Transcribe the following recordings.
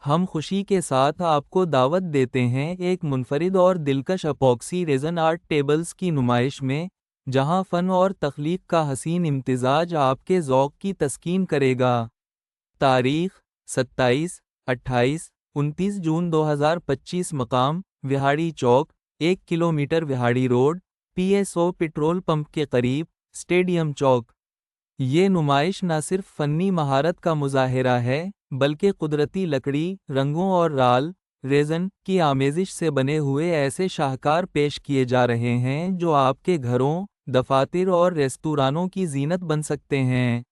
ہم خوشی کے ساتھ آپ کو دعوت دیتے ہیں ایک منفرد اور دلکش اپوکسی ریزن آرٹ ٹیبلز کی نمائش میں، جہاں فن اور تخلیق کا حسین امتزاج آپ کے ذوق کی تسکین کرے گا۔ تاریخ: 27، 28، 29 جون 2025۔ مقام: وہاڑی چوک، 1 kilometre Vehari road, P S O petrol pump کے قریب، اسٹیڈیم چوک۔ یہ نمائش نہ صرف فنی مہارت کا مظاہرہ ہے، بلکہ قدرتی لکڑی، رنگوں اور رال ریزن کی آمیزش سے بنے ہوئے ایسے شاہکار پیش کیے جا رہے ہیں جو آپ کے گھروں، دفاتر اور ریستورانوں کی زینت بن سکتے ہیں۔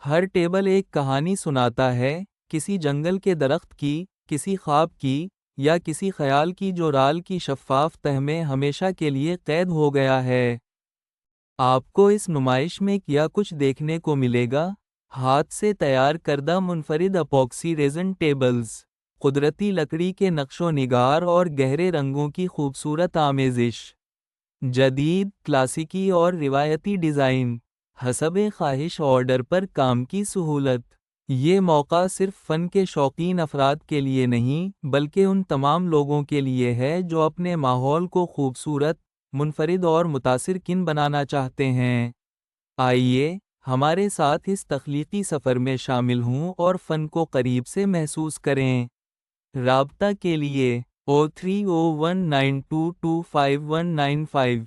ہر ٹیبل ایک کہانی سناتا ہے، کسی جنگل کے درخت کی، کسی خواب کی، یا کسی خیال کی جو رال کی شفاف تہ میں ہمیشہ کے لیے قید ہو گیا ہے۔ آپ کو اس نمائش میں کیا کچھ دیکھنے کو ملے گا؟ ہاتھ سے تیار کردہ منفرد اپوکسی ریزن ٹیبلز، قدرتی لکڑی کے نقش و نگار اور گہرے رنگوں کی خوبصورت آمیزش، جدید، کلاسیکی اور روایتی ڈیزائن، حسب خواہش آرڈر پر کام کی سہولت۔ یہ موقع صرف فن کے شوقین افراد کے لیے نہیں، بلکہ ان تمام لوگوں کے لیے ہے جو اپنے ماحول کو خوبصورت، منفرد اور متاثر کن بنانا چاہتے ہیں۔ آئیے، ہمارے ساتھ اس تخلیقی سفر میں شامل ہوں اور فن کو قریب سے محسوس کریں۔ رابطہ کے لیے 030192252195